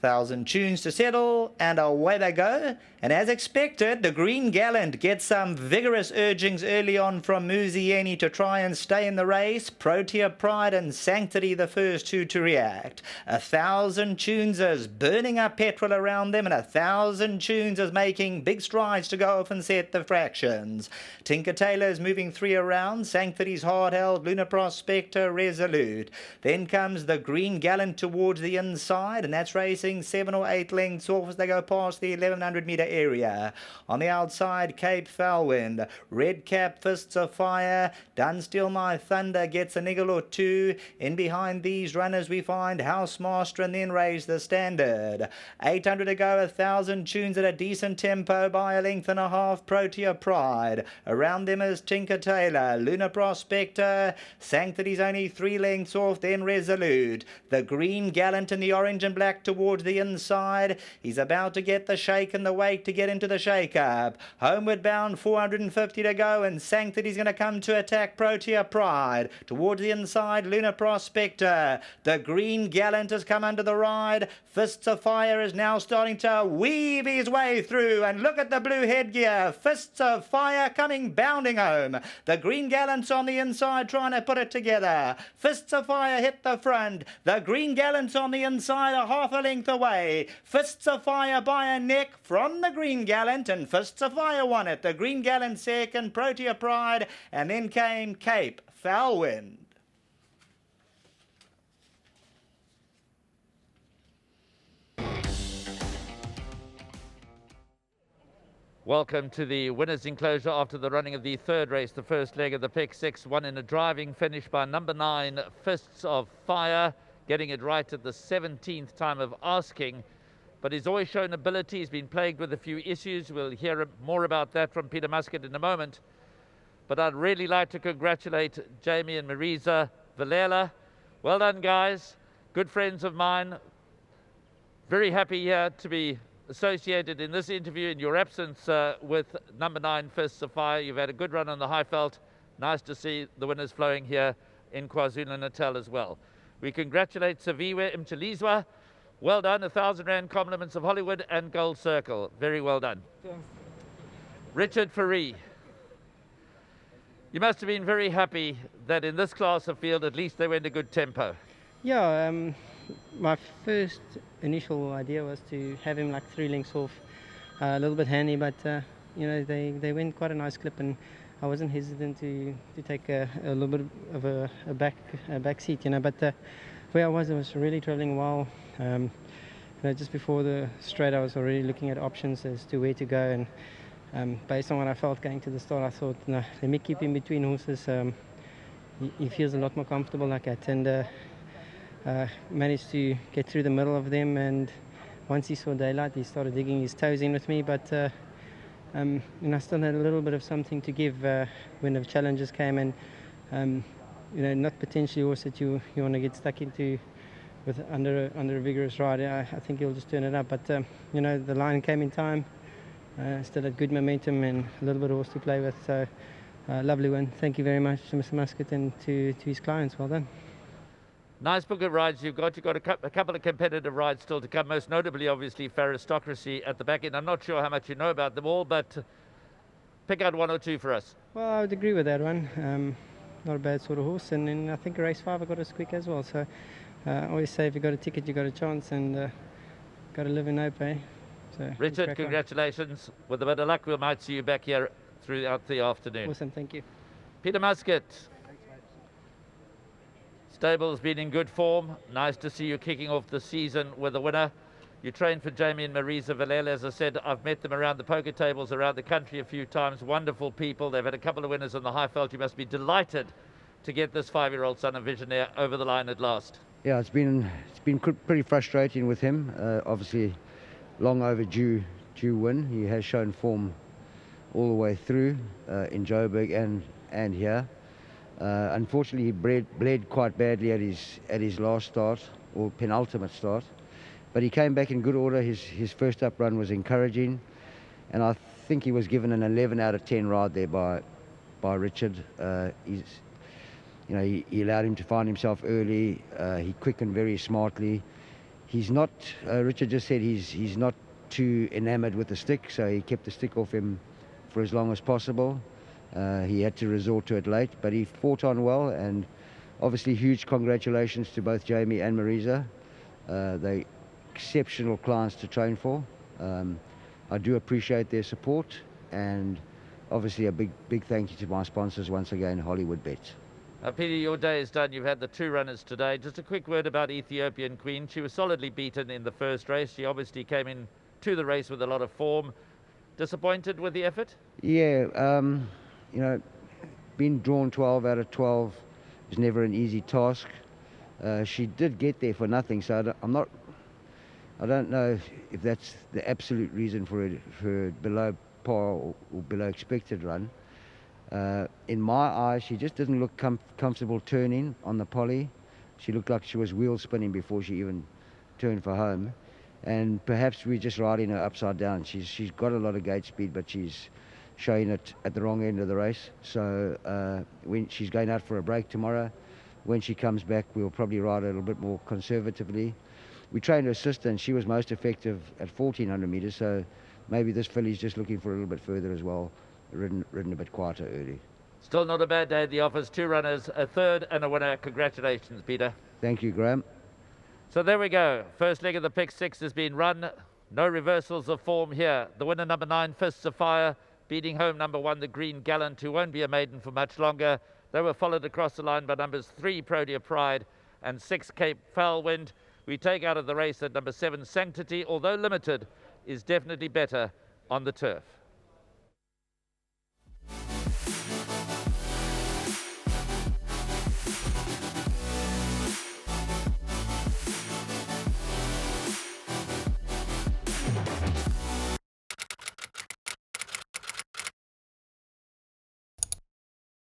1,000 tunes to settle, and away they go. And as expected, the Green Gallant gets some vigorous urgings early on from Muzieni to try and stay in the race. Protea Pride and Sanctity the first two to react. 1,000 tunesers burning up petrol around them, and 1,000 tunesers making big strides to go off and set the fractions. Tinker Tailor's moving 3 around. Sanctity's hard held. Lunar Prospector resolute. Then comes the Green Gallant towards the inside, and that's racing 7 or 8 lengths off as they go past the 1,100 metre area. On the outside, Cape Foulwind, Red Cap, Fists of Fire, Done Still My Thunder gets a niggle or two. In behind these runners we find Housemaster and then Raise the Standard. 800 to go, 1,000 tunes at a decent tempo by a length and a half. Protea Pride. Around them is Tinker Tailor, Lunar Prospector, Sanctity's only 3 lengths off, then Resolute. The Green Gallant in the orange and black towards the inside. He's about to get the shake and the wake to get into the shake-up. Homeward bound, 450 to go, and Sanctity's going to come to attack Protea Pride. Towards the inside, Lunar Prospector. The Green Gallant has come under the ride. Fists of Fire is now starting to weave his way through, and look at the blue headgear. Fists of Fire coming bounding home. The Green Gallant's on the inside trying to put it together. Fists of Fire hit the front. The Green Gallant's on the inside a half a length away. Fists of Fire by a neck from the Green Gallant, and Fists of Fire won it. The Green Gallant second, Protea Pride, and then came Cape Foulwind. Welcome to the winner's enclosure after the running of the third race, the first leg of the pick 6, won in a driving finish by number 9, Fists of Fire, getting it right at the 17th time of asking. But he's always shown ability. He's been plagued with a few issues. We'll hear more about that from Peter Muscat in a moment. But I'd really like to congratulate Jamie and Marisa Villela. Well done, guys. Good friends of mine. Very happy here to be associated in this interview in your absence with number 9, Fists of Fire. You've had a good run on the Highveld. Nice to see the winners flowing here in KwaZulu-Natal as well. We congratulate Saviwe Mchilizwa. Well done. 1,000 Rand compliments of Hollywood and Gold Circle. Very well done. Thanks. Richard Fourie. You must have been very happy that in this class of field at least they went a good tempo. Yeah, my first initial idea was to have him like 3 lengths off, a little bit handy, but you know, they went quite a nice clip, and I wasn't hesitant to take a little bit of a back seat, you know. But where I was really traveling well. You know, just before the straight, I was already looking at options as to where to go, and based on what I felt going to the start, I thought, no, let me keep him between horses. He feels a lot more comfortable like that, and managed to get through the middle of them, and once he saw daylight he started digging his toes in with me, but and I still had a little bit of something to give when the challenges came, and you know, not potentially horse that you want to get stuck into with under a vigorous ride. I think he'll just turn it up, but you know, the line came in time, still had good momentum and a little bit of horse to play with, so lovely win. Thank you very much to Mr. Muscat and to his clients. Well done. Nice book of rides you've got. You've got a couple of competitive rides still to come, most notably, obviously, Faristocracy at the back end. I'm not sure how much you know about them all, but pick out 1 or 2 for us. Well, I would agree with that one. Not a bad sort of horse, and then I think race 5 I got us quick as well. So I always say if you got a ticket, you got a chance, and got to live in hope, eh? So Richard, congratulations. With a bit of luck, we might see you back here throughout the afternoon. Awesome, thank you. Peter Muscat. Stable's been in good form. Nice to see you kicking off the season with a winner. You trained for Jamie and Marisa Villela. As I said, I've met them around the poker tables around the country a few times. Wonderful people. They've had a couple of winners on the Highveld. You must be delighted to get this 5-year-old son of Visionaire over the line at last. Yeah, it's been pretty frustrating with him. Obviously, long overdue win. He has shown form all the way through in Joburg and here. Unfortunately, he bled quite badly at his last start, or penultimate start, but he came back in good order. His first up run was encouraging, and I think he was given an 11 out of 10 ride there by Richard. He allowed him to find himself early. He quickened very smartly. he's not, Richard just said he's not too enamored with the stick, so he kept the stick off him for as long as possible. He had to resort to it late, but he fought on well, and obviously huge congratulations to both Jamie and Marisa. They're exceptional clients to train for. I do appreciate their support, and obviously a big thank you to my sponsors once again, Hollywoodbets. Peter, your day is done. You've had the 2 runners today. Just a quick word about Ethiopian Queen. She was solidly beaten in the first race. She obviously came in to the race with a lot of form. Disappointed with the effort? Yeah, you know, being drawn 12 out of 12 is never an easy task. She did get there for nothing, so I don't know if that's the absolute reason for her below par or below expected run. In my eyes, she just didn't look comfortable turning on the poly. She looked like she was wheel spinning before she even turned for home. And perhaps we're just riding her upside down. She's got a lot of gate speed, but she's showing it at the wrong end of the race. So when she's going out for a break tomorrow, when she comes back, we'll probably ride her a little bit more conservatively. We trained her sister, and she was most effective at 1400 metres, so maybe this filly's just looking for a little bit further as well, ridden a bit quieter early. Still not a bad day at the office. 2 runners, a third and a winner. Congratulations, Peter. Thank you, Graham. So there we go. First leg of the pick 6 has been run. No reversals of form here. The winner, number 9, Fists of Fire, beating home number 1, the Green Gallant, who won't be a maiden for much longer. They were followed across the line by numbers 3, Protea Pride, and 6, Cape Foulwind. We take out of the race that number 7, Sanctity, although limited, is definitely better on the turf.